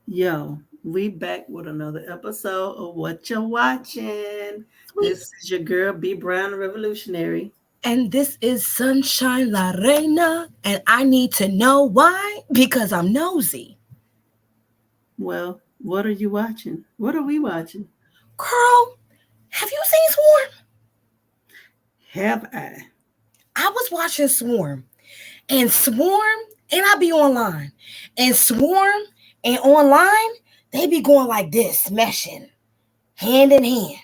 Yo, we back with another episode of What You Watching. Sweet. This is your girl B Brown Revolutionary. And this is Sunshine La Reina, and I need to know why because I'm nosy. Well, what are you watching? What are we watching? Girl, have you seen Swarm? Have I? I was watching Swarm, and Swarm, and I be online, and Swarm and online, they be going like this, smashing hand in hand,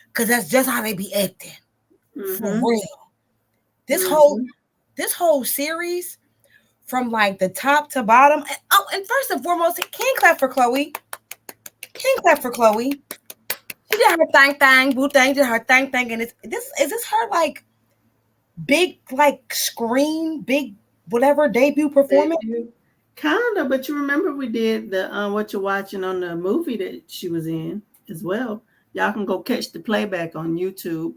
because that's just how they be acting. For Mm-hmm. real. This whole Mm-hmm. this whole series from like the top to bottom. And first and foremost, can clap for Chloe. Can clap for Chloe. She did her thing, boo thing, did her thing, and is this her like big like screen, big whatever debut performance? Kinda, but you remember we did the What You Watching on the movie that she was in as well. Y'all can go catch the playback on YouTube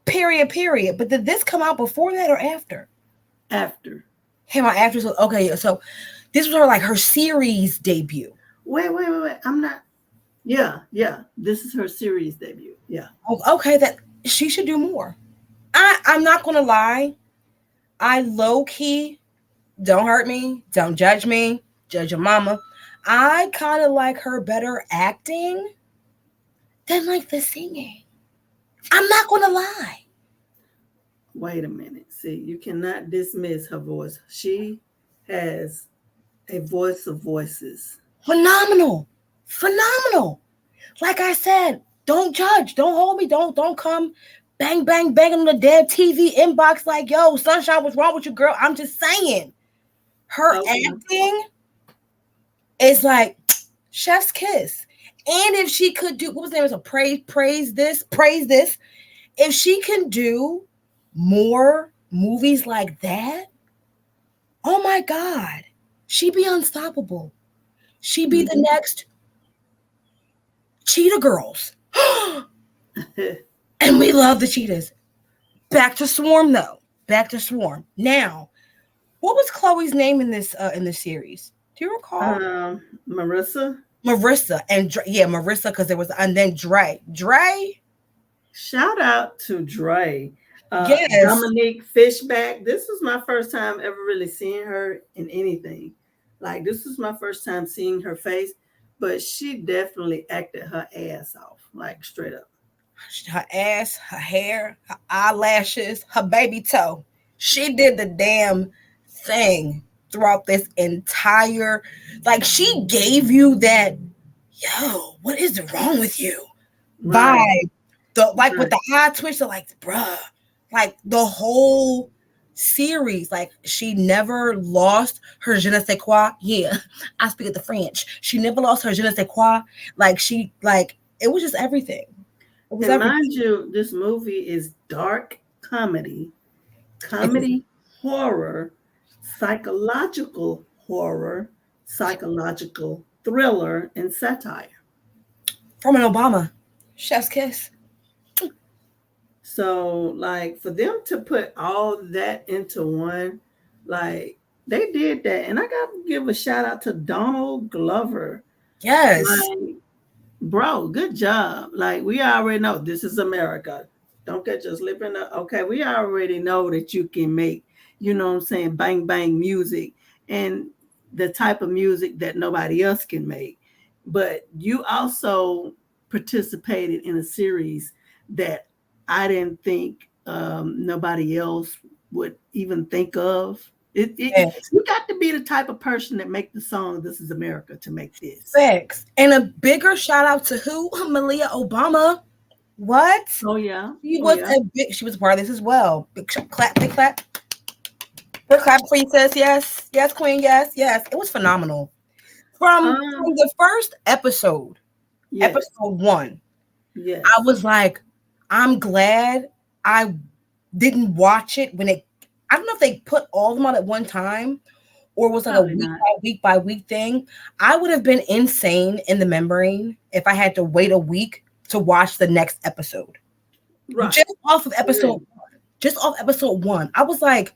Period. But did this come out before that or after? after. Came out after. So okay, so this was her like her series debut. Wait. I'm not. Yeah. This is her series debut. Yeah. Okay, that she should do more. I'm not gonna lie. I low key, don't hurt me, don't judge me, judge your mama. I kind of like her better acting than like the singing. I'm not gonna lie. Wait a minute. See, you cannot dismiss her voice. She has a voice of voices. Phenomenal. Phenomenal. Like I said, don't judge, don't hold me, don't come bang on the dead TV inbox like, yo, Sunshine, what's wrong with you, girl? I'm just saying. Her Okay. acting is like chef's kiss. And if she could do what was the name? It was a praise this. If she can do more movies like that, oh my God, she'd be unstoppable. She'd be the Mhm. next Cheetah Girls. And we love the Cheetahs. Back to Swarm though. Back to Swarm. Now, what was Chloe's name in this series? Do you recall? Marissa, Marissa and yeah, Marissa because there was and then Dre. shout out to Dre. Yes. Dominique Fishback. This was my first time ever really seeing her in anything. Like, this was my first time seeing her face, but she definitely acted her ass off, like straight up. Her ass, her hair, her eyelashes, her baby toe. She did the damn thing throughout this entire like she gave you that yo, what is wrong with you? Right, Vibe. The like with right. the high twitch, like, bruh, like the whole series, like she never lost her je ne sais quoi. Yeah, I speak of the French. She never lost her je ne sais quoi. Like she, like it was just everything. It was And everything. mind you, this movie is dark comedy, It is comedy horror, horror, psychological thriller, and satire. from an Obama. Chef's kiss. So, like, for them to put all that into one, like, they did that. And I got to give a shout out to Donald Glover. Yes. Like, bro, good job. Like, we already know this is America. Don't get your slip in the. Okay, we already know that you can make, you know what I'm saying, bang bang music and the type of music that nobody else can make. But you also participated in a series that I didn't think nobody else would even think of. Yes. You got to be the type of person that make the song "This Is America" to make this. Facts. And a bigger shout out to who? Malia Obama. What? Oh yeah, She oh was yeah. a big. She was part of this as well. Big clap, big clap. Big clap, princess. Yes, yes, queen. Yes, yes. It was phenomenal. From Um, the first episode, yes, episode one, I yes. was like, I'm glad I didn't watch it when it. I don't know if they put all of them on at one time or was like a Probably week not. by week by week thing. I would have been insane in the membrane if I had to wait a week to watch the next episode. Right. Just off of episode Agree. one. Just off episode one. I was like,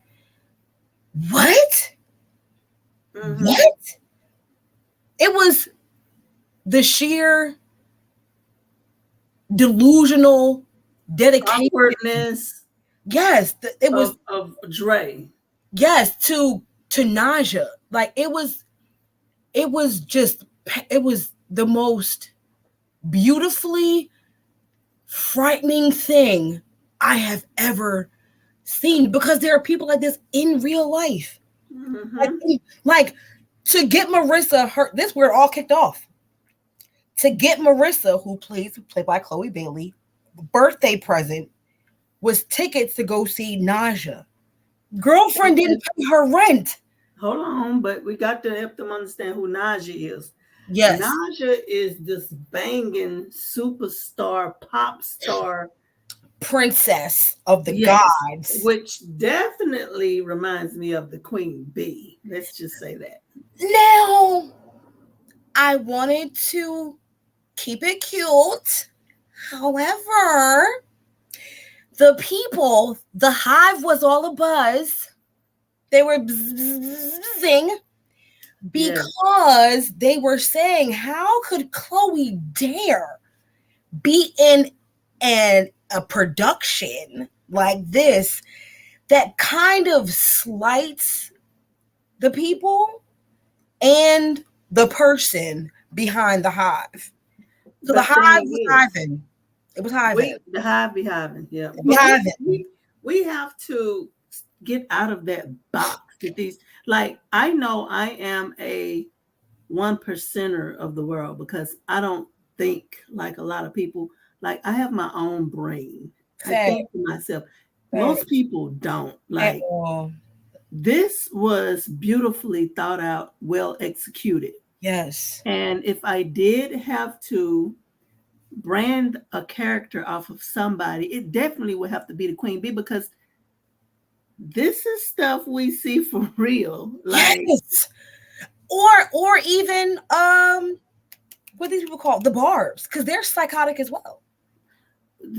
what? Mm-hmm. What? it was the sheer delusional dedication. Awkwardness Yes, it was. of Dre. Yes, to Naja. Like it was just it was the most beautifully frightening thing I have ever seen, because there are people like this in real life. Mm-hmm. Like to get Marissa her this where it all kicked off. To get Marissa, who played by Chloe Bailey, birthday present was tickets to go see Naja. Girlfriend didn't pay her rent. Hold on, but we got to help them understand who Naja is. Yes. Naja is this banging superstar, pop star, Princess of the yes, gods. which definitely reminds me of the Queen Bee. Let's just say that. Now, I wanted to keep it cute. However, the hive was all a buzz. They were buzzing because they were saying, how could Chloe dare be in a production like this that kind of slights the people and the person behind the hive? So the hive was hiving. It was hiving. The hive be hiving, yeah. We have to get out of that box. That these, like, I know I am a 1%er of the world because I don't think like a lot of people. Like, I have my own brain. I think to myself. Most people don't. Like, this was beautifully thought out, well executed. Yes. And if I did have to brand a character off of somebody, it definitely would have to be the Queen Bee, because this is stuff we see for real. Like, yes. Or even what these people call the Barbs, because they're psychotic as well.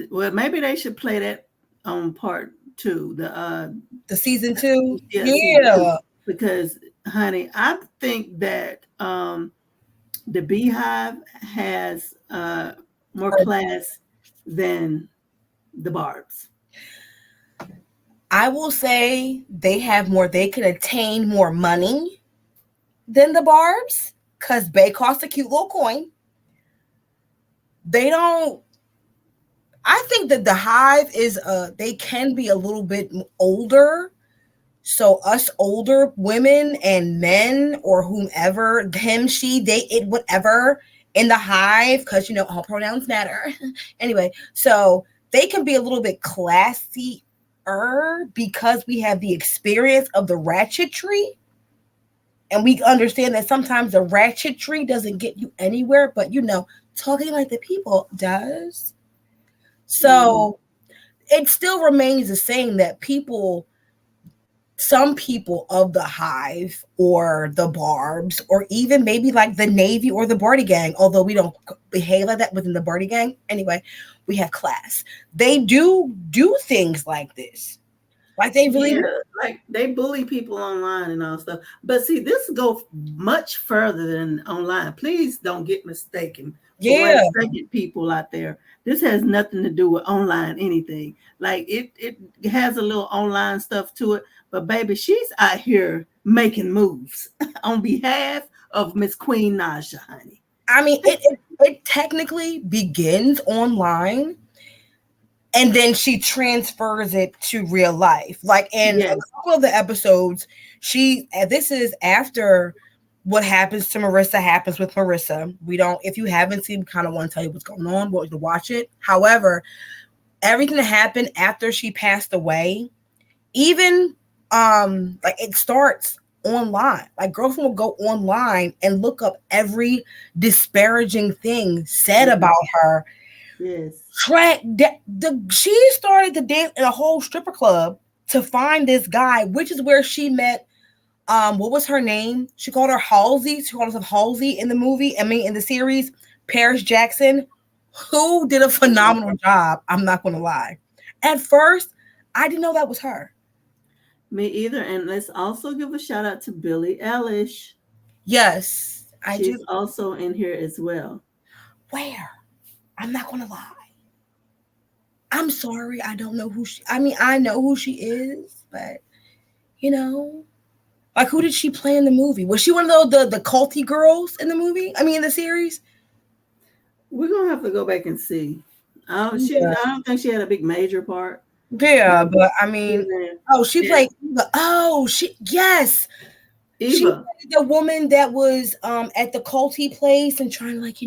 Well, maybe they should play that on part 2, the season 2. Yeah. Season 2, because honey, I think that the Beehive has more class than the Barbs. I will say they have more. They can attain more money than the Barbs because they cost a cute little coin. They don't. I think that the hive is they can be a little bit older. So us older women and men or whomever, him, she, they, it, whatever in the hive, because all pronouns matter. Anyway, so they can be a little bit classier because we have the experience of the ratchetry. And we understand that sometimes the ratchetry doesn't get you anywhere, but talking like the people does. So it still remains the same that some people of the hive or the Barbs, or even maybe like the Navy or the Barty gang, although we don't behave like that within the Barty gang. Anyway, we have class. They do things like this. Like they really like they bully people online and all stuff. But see, this goes much further than online. Please don't get mistaken. Yeah. Second people out there. This has nothing to do with online anything. Like it has a little online stuff to it. But baby, she's out here making moves on behalf of Miss Queen Naja, honey. I mean, it technically begins online, and then she transfers it to real life. Like in a couple of the episodes, this is after what happens to Marissa happens with Marissa. We don't, if you haven't seen, we kind of want to tell you what's going on, but to watch it. However, everything that happened after she passed away, even like it starts online. Like girlfriend will go online and look up every disparaging thing said about her. Yes. She started to dance in a whole stripper club to find this guy, which is where she met what was her name? She called her Halsey. She called herself Halsey in the movie. In the series, Paris Jackson, who did a phenomenal job. I'm not going to lie. At first, I didn't know that was her. Me either. And let's also give a shout out to Billie Eilish. Yes. I She's do. also in here as well. Where? I'm not gonna lie. I'm sorry. I don't know who she. I mean, I know who she is, but you know, like who did she play in the movie? Was she one of the culty girls in the movie? I mean, in the series. We're gonna have to go back and see. Yeah, I don't think she had a big major part. yeah, But but I she's mean, in. oh, she Yeah, played. Oh, she yes, she Eva. played the woman that was at the culty place and trying to like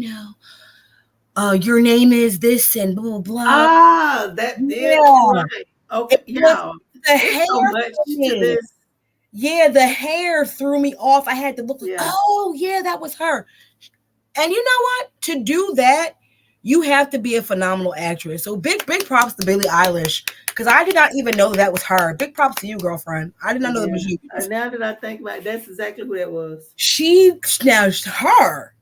your name is this and blah blah blah. Ah, that did Yeah, right. Okay, it was yeah. the It's hair so much for to me. this. Yeah, the hair threw me off. I had to look like, Yeah, oh yeah, that was her. And you know what? To do that, you have to be a phenomenal actress. So big props to Billie Eilish because I did not even know that was her. Big props to you, girlfriend. I did not know that yeah. was you. And now that I think about it, that's exactly who that was. She now her,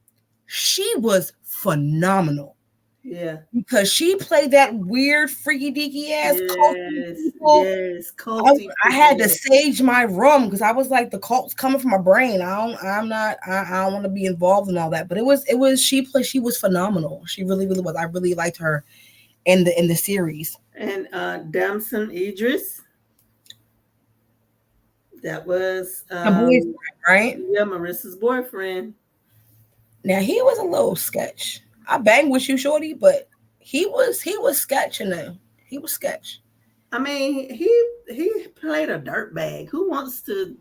she was phenomenal Yeah. because she played that weird freaky deaky ass culty Yes. people. Yes. I, Culty I people. had to Yes. sage my room because I was like the cult's coming from my brain. I don't want to be involved in all that. But she was phenomenal. She really was. I really liked her in the series. And Damson Idris. That was Her boyfriend, right? yeah, Marissa's boyfriend. Now he was a little sketch. I banged with you, shorty, but he was sketching there. He was sketch. I mean, he played a dirtbag. Who wants to,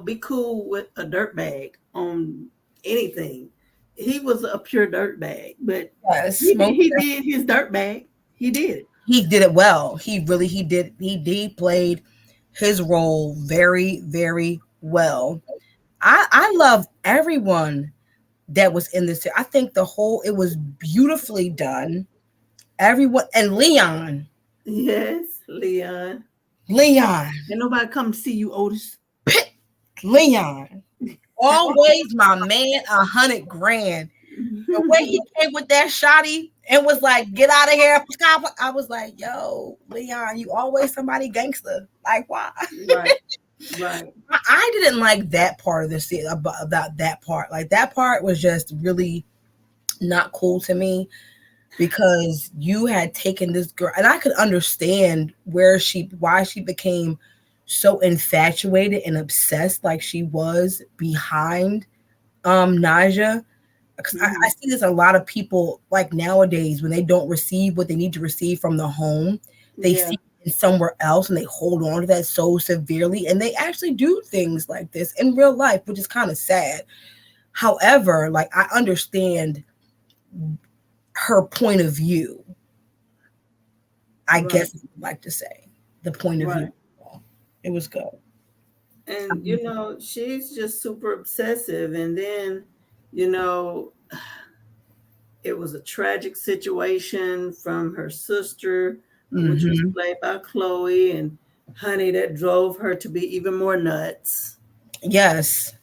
be cool with a dirtbag on anything? He was a pure dirtbag, but Yes, he did his dirtbag. He did it. he did it well. He played his role very well. I love everyone that was in this. I think it was beautifully done. Everyone and Yes, Leon. Leon, And nobody come to see you, Otis. Leon, always my man. 100 grand. The way he came with that shotty and was like, "Get out of here!" I was like, "Yo, Leon, you always somebody gangster. Like, why?" Right, right, I didn't like that part of the scene about that part. Like that part was just really not cool to me because you had taken this girl, and I could understand why she became so infatuated and obsessed like she was behind Naja. Because I see this a lot of people like nowadays when they don't receive what they need to receive from the home, they yeah, see it somewhere else and they hold on to that so severely, and they actually do things like this in real life, which is kind of sad. However, like I understand her point of view. I right, guess I would like to say the point of view. right. It was good. And she's just super obsessive. And then, you know, it was a tragic situation from her sister, which was Mm-hmm. played by Chloe, and honey, that drove her to be even more nuts. Yes.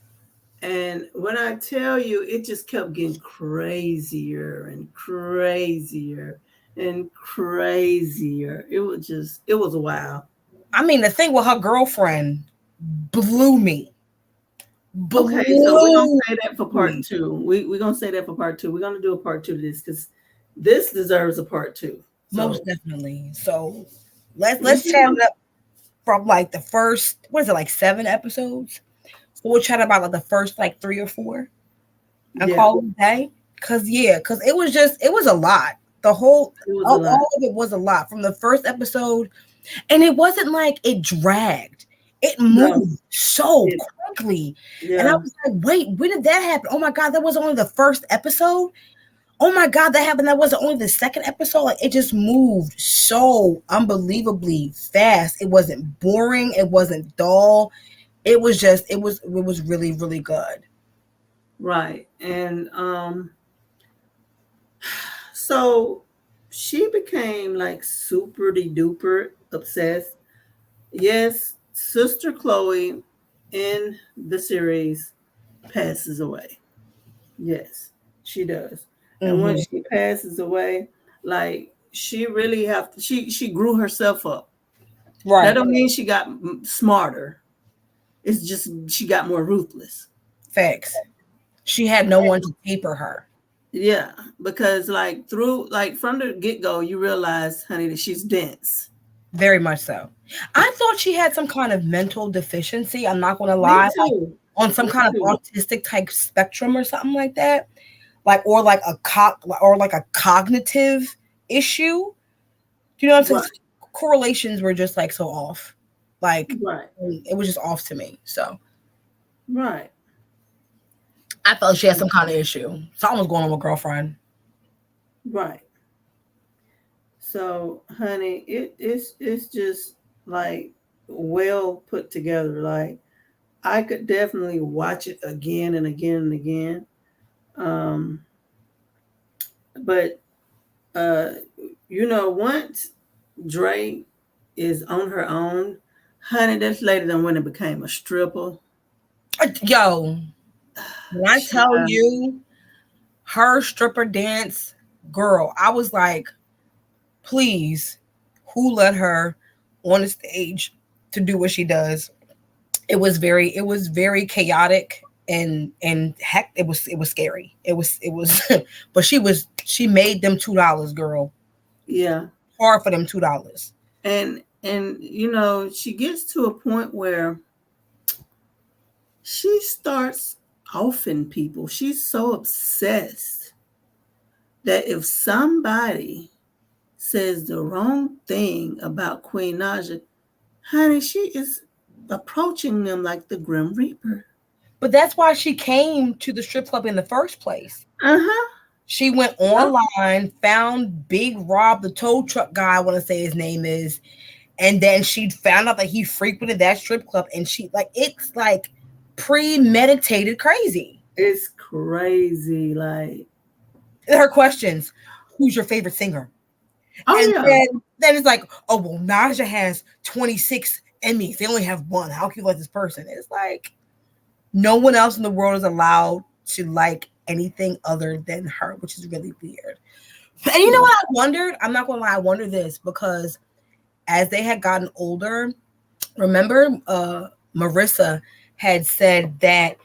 And when I tell you, it just kept getting crazier and crazier and crazier. It was a wow. I mean, the thing with her girlfriend blew me. Okay, so we're gonna Blew say that for part me. two. We're gonna say that for part two. We're gonna do a part two to this because this deserves a part two. Most So definitely. So let's chat it up from like the first, what is it, like 7 episodes? So we'll chat about like the first like 3 or 4 and yeah, call it a day. Cause it was a lot. The it was a lot. all of it was a lot from the first episode. And it wasn't like it dragged. It No, moved so it, quickly. And I yeah, was like, wait, when did that happen? Oh my God, that was only the first episode. Oh my God, that happened. That wasn't only the second episode. Like it just moved so unbelievably fast. It wasn't boring. It wasn't dull. It was really good. right. And so she became like super duper obsessed. Yes, Sister Chloe in the series passes away. Yes, she does. And when Hmm. she passes away, like she really she grew herself up. That Right. don't mean she got smarter. It's just she got more ruthless. Facts. She had no one to taper her. Yeah, because like from the get-go, you realize, honey, that she's dense. Very much so. I thought she had some kind of mental deficiency. I'm not going to Me lie, like too. on some Me kind of too. autistic type spectrum or something like that, like like a cognitive issue. You know what I'm saying? Right. Correlations were just like so off. Like Right. it was just off to me. So Right. I felt she had some kind of issue. Something was going on with girlfriend. Right. So, honey, it's just like well put together. Like I could definitely watch it again and again and again. Um, but uh, once Dre is on her own, honey, this lady done went and became a stripper. Yo, when I tell Child. you her stripper dance, girl, I was like, please, who let her on the stage to do what she does? It was very chaotic and heck, it was scary. It was but she made them $2, girl. Yeah. Hard for them $2. And she gets to a point where she starts offing people. She's so obsessed that if somebody says the wrong thing about Queen Naja, honey, she is approaching them like the Grim Reaper. But that's why she came to the strip club in the first place. Uh-huh. She went online, found Big Rob, the tow truck guy, I want to say his name is, and then she found out that he frequented that strip club, and she it's like premeditated crazy. It's crazy. Like her questions, who's your favorite singer? Oh, and yeah. then it's like, oh well, Naja has 26 Emmys. They only have one. How can you like this person? It's like no one else in the world is allowed to like anything other than her, which is really weird. And you know what I wondered? I'm not gonna lie, I wonder this because as they had gotten older, remember Marissa had said that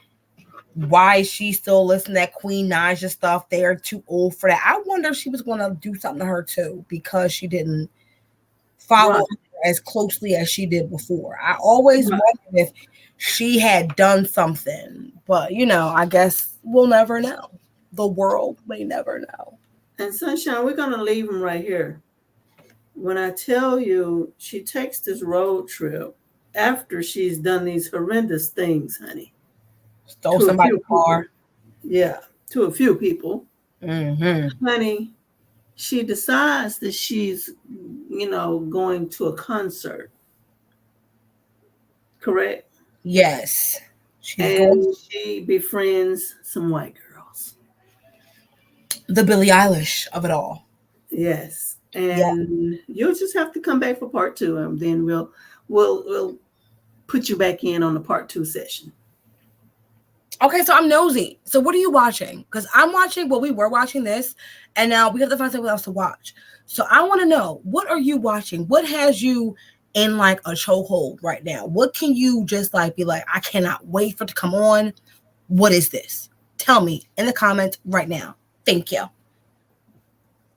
why she still listening to that Queen Naja stuff, they're too old for that. I wonder if she was going to do something to her too because she didn't follow her as closely as she did before. I always wondered if she had done something, but I guess we'll never know. The world may never know. And Sunshine, we're going to leave them right here. When I tell you she takes this road trip after she's done these horrendous things, honey. Stole somebody's car. Yeah, to a few people. Mm-hmm. Honey, she decides that she's, going to a concert. Correct? Yes. She befriends some white girls. The Billie Eilish of it all. Yes. And you'll just have to come back for part 2, and then we'll put you back in on the part 2 session. Okay, so I'm nosy. So what are you watching? Because I'm watching, we were watching this, and now we have to find something else to watch. So I want to know, what are you watching? What has you in like a chokehold right now? What can you just like be like, I cannot wait for it to come on? What is this? Tell me in the comments right now. Thank you.